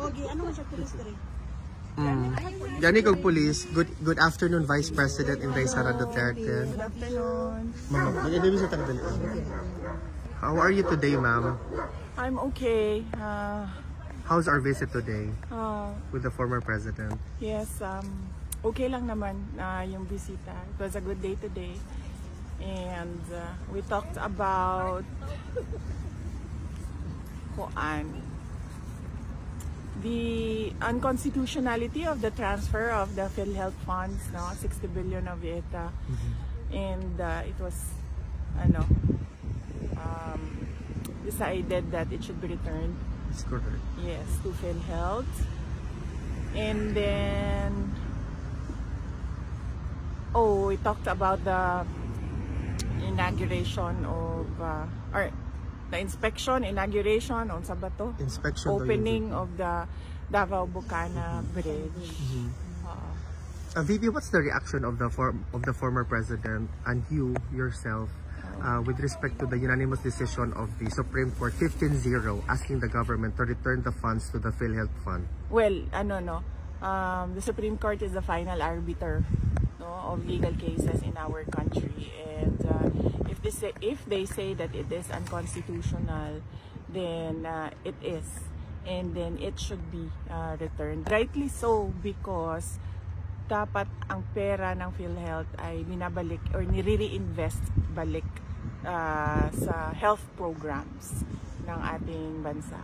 ano man siya police diri? Gani kong police. Good afternoon, Vice President Inday Sara Duterte. Good afternoon. Ma'am, mag-interview sa tagdali. How are you today, ma'am? I'm okay. How's our visit today with the former president? Yes, okay lang naman yung bisita. It was a good day today. And we talked about the unconstitutionality of the transfer of the PhilHealth funds, 60 billion of it. And it was decided that it should be returned. That's correct. Yes, to PhilHealth. And then, we talked about the inauguration of, or the inauguration on Sabato. Inspection. Opening of the Davao Bucana Bridge. VP, what's the reaction of the former president and you yourself with respect to the unanimous decision of the Supreme Court 15-0 asking the government to return the funds to the PhilHealth Fund? Well, the Supreme Court is the final arbiter of legal cases in our country, and if they say that it is unconstitutional, then it is, and then it should be returned. Rightly so, because dapat ang pera ng PhilHealth ay binabalik or nire-reinvest balik sa health programs ng ating bansa.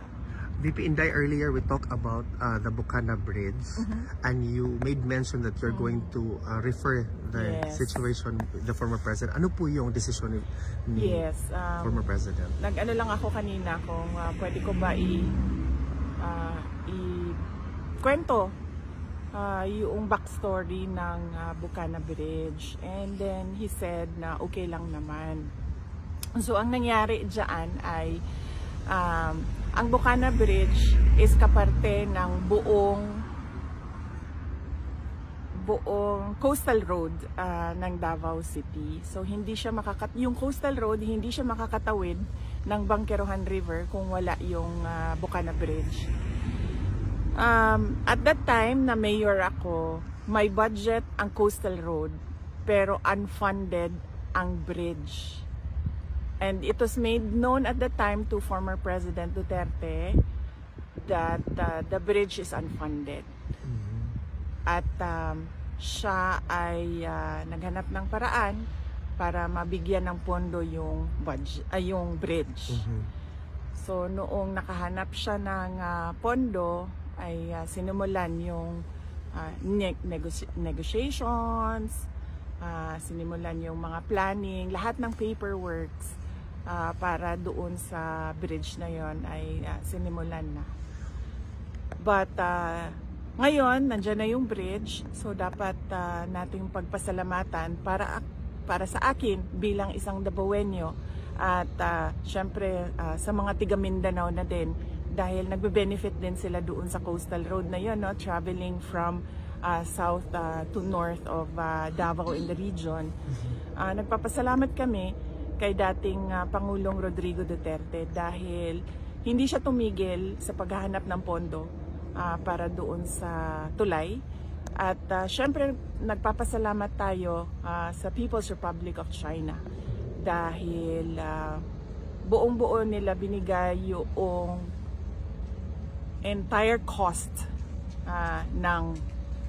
VP Inday, earlier we talked about the Bucana Bridge, and you made mention that you're going to refer the situation with the former president. Ano po yung decision ni former president? Nag-ano lang ako kanina kung pwede ko ba i-kwento yung backstory ng Bucana Bridge, and then he said na okay lang naman. So ang nangyari dyan ay ang Bucana Bridge is kaparte ng buong coastal road ng Davao City. So hindi siya yung coastal road hindi siya makakatawid ng Bangkerohan River kung wala yung Bucana Bridge. At that time na mayor ako, may budget ang coastal road pero unfunded ang bridge. And it was made known at the time to former President Duterte that the bridge is unfunded. At siya ay naghanap ng paraan para mabigyan ng pondo yung bridge. So noong nakahanap siya ng pondo, ay sinimulan yung negotiations, sinimulan yung mga planning, lahat ng paperworks para doon sa bridge na yon ay sinimulan na. But ngayon, nandiyan na yung bridge, so dapat nating pagpasalamatan para sa akin bilang isang Davaoenyo at syempre sa mga tiga Mindanao na din, dahil nagbe-benefit din sila doon sa coastal road na yun, traveling from south to north of Davao in the region. Nagpapasalamat kami kay dating Pangulong Rodrigo Duterte dahil hindi siya tumigil sa paghahanap ng pondo para doon sa tulay. At syempre nagpapasalamat tayo sa People's Republic of China dahil buong-buo nila binigay yung entire cost ng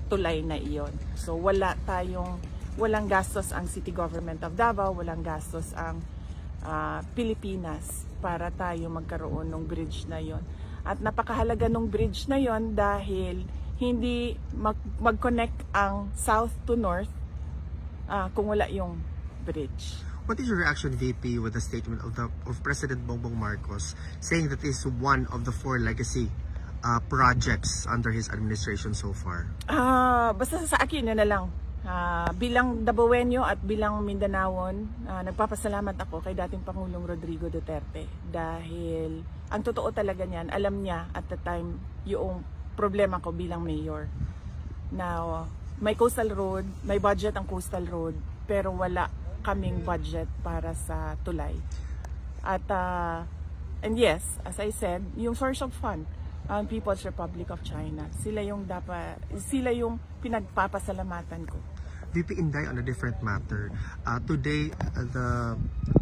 tulay na iyon. So walang gastos ang City Government of Davao, walang gastos ang Pilipinas para tayo magkaroon ng bridge na yon. At napakahalaga ng bridge na yon dahil hindi mag-connect ang south to north kung wala yung bridge. What is your reaction, VP, with the statement of President Bongbong Marcos saying that this is one of the 4 legacy projects under his administration so far? Basta sa akin na lang. Bilang Davaoenyo at bilang Mindanaon, nagpapasalamat ako kay dating Pangulong Rodrigo Duterte dahil ang totoo talaga niyan, alam niya at the time yung problema ko bilang mayor. Now, may coastal road, may budget ang coastal road, pero wala kaming budget para sa tulay. At and yes, as I said, yung source of fund ang People's Republic of China. Sila yung pinagpapasalamatan ko. VP Inday, on a different matter, today the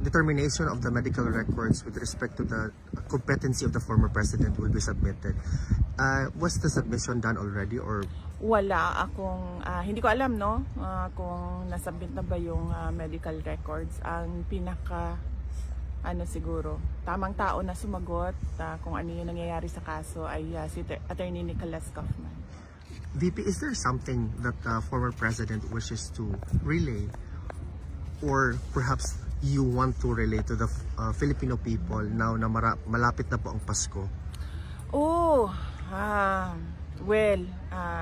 determination of the medical records with respect to the competency of the former president will be submitted. Was the submission done already or? Wala akong, hindi ko alam no kung nasubmit na ba yung medical records. Ang siguro, tamang tao na sumagot kung ano yung nangyayari sa kaso ay si Attorney Nicholas Kaufman. VP, is there something that the former president wishes to relay or perhaps you want to relay to the Filipino people now na malapit na po ang Pasko?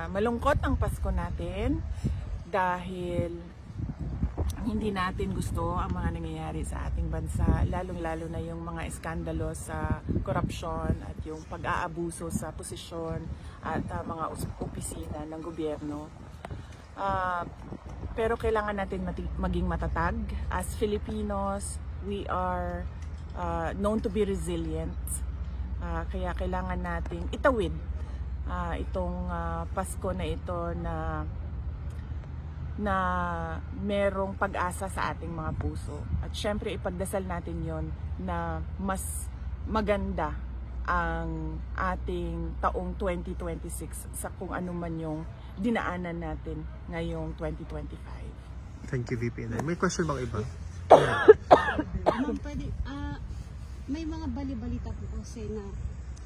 Malungkot ang Pasko natin dahil hindi natin gusto ang mga nangyayari sa ating bansa, lalong-lalo na yung mga iskandalo sa korupsyon at yung pag-aabuso sa posisyon at mga opisina ng gobyerno. Pero kailangan natin maging matatag. As Filipinos, we are known to be resilient. Kaya kailangan nating itawid itong Pasko na ito na merong pag-asa sa ating mga puso. At syempre ipagdasal natin yon na mas maganda ang ating taong 2026 sa kung ano man yung dinaanan natin ngayong 2025. Thank you, VP. May question bang iba? Ma'am, pwede, may mga bali-balita po kasi na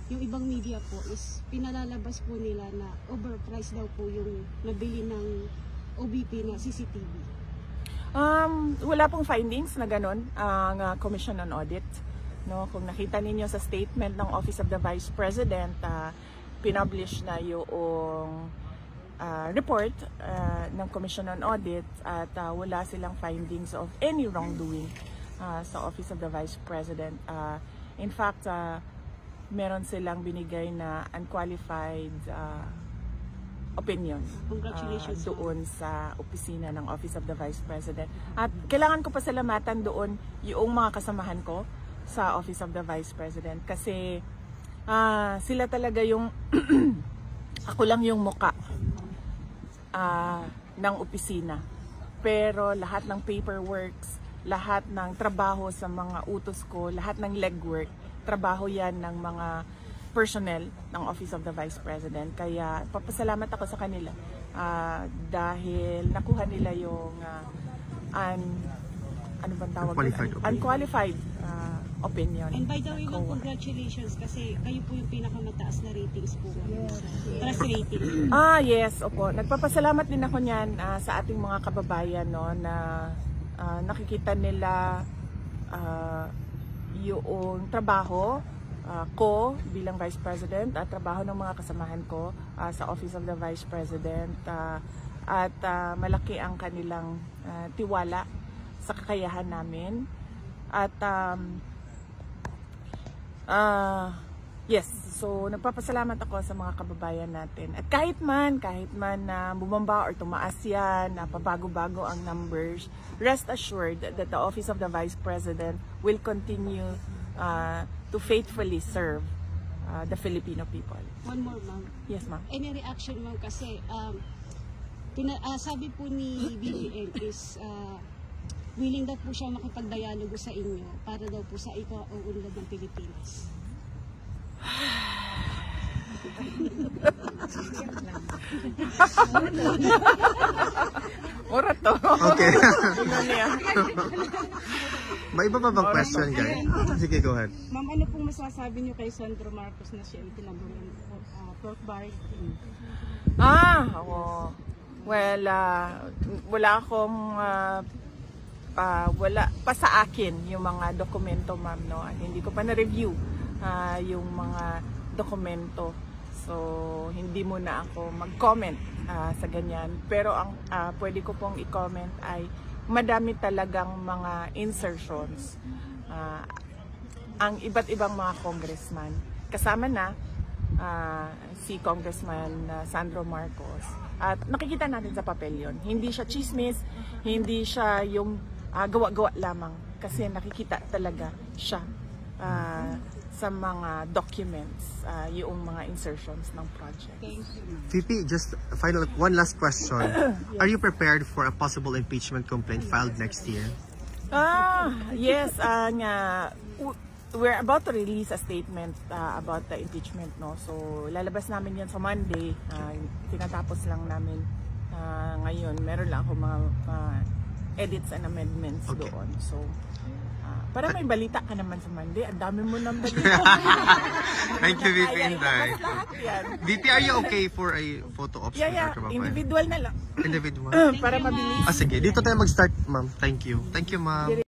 yung ibang media po is pinalalabas po nila na overpriced daw po yung nabili ng OBP na CCTV. Wala pong findings na ganon ang Commission on Audit. No, kung nakita ninyo sa statement ng Office of the Vice President, pinublish na yung report ng Commission on Audit at wala silang findings of any wrongdoing sa Office of the Vice President. In fact, meron silang binigay na unqualified opinion doon sa opisina ng Office of the Vice President. At kailangan ko pasalamatan doon yung mga kasamahan ko sa Office of the Vice President kasi sila talaga yung ako lang yung muka ng opisina. Pero lahat ng paperworks, lahat ng trabaho sa mga utos ko, lahat ng legwork, trabaho yan ng mga personnel ng Office of the Vice President. Kaya papasalamat ako sa kanila dahil nakuha nila yung unqualified opinion. And by the way, ma'am, congratulations kasi kayo po yung pinakamataas na ratings po. Trust rating. Yes, opo. Nagpapasalamat din ako niyan sa ating mga kababayan no, na nakikita nila yung trabaho ko bilang Vice President at trabaho ng mga kasamahan ko sa Office of the Vice President at malaki ang kanilang tiwala sa kakayahan namin at yes, so nagpapasalamat ako sa mga kababayan natin at kahit man na bumaba or tumaas yan, pabago-bago ang numbers, rest assured that the Office of the Vice President will continue to faithfully serve the Filipino people. One more, ma'am. Yes, ma'am. Any reaction, ma'am, kasi sabi po ni BBM is willing daw po siya makipag-dialogo sa inyo para daw po sa ikaunlad ng Pilipinas. Mura to. Okay. May iba pa bang question, guys? Sige, go ahead. Ma'am, ano pong masasabi niyo kay Sandro Marcos na siya yung tinagawin pork barricade? Well, wala akong wala pa sa akin yung mga dokumento, ma'am, no? At hindi ko pa na-review yung mga dokumento. So, hindi muna ako mag-comment sa ganyan. Pero ang pwede ko pong i-comment ay madami talagang mga insertions ang iba't ibang mga congressman. Kasama na si Congressman Sandro Marcos. At nakikita natin sa papel yon. Hindi siya chismis, hindi siya yung gawa-gawa lamang. Kasi nakikita talaga siya sa mga documents, yung mga insertions ng project. Thank you. VP, just one last question. Are you prepared for a possible impeachment complaint filed next year? Yes, we're about to release a statement about the impeachment, no. So lalabas namin 'yan sa Monday. Tinatapos lang namin ngayon. Meron lang ako mga edits and amendments doon. So para may balita ka naman sa Monday. Ang dami mo ng balita. Thank you, VP Inday. Lahat yan. VP, are you okay for a photo ops? Yeah. Individual na lang. Individual. Para mabilis. Sige, dito tayo mag-start, ma'am. Thank you. Thank you, ma'am.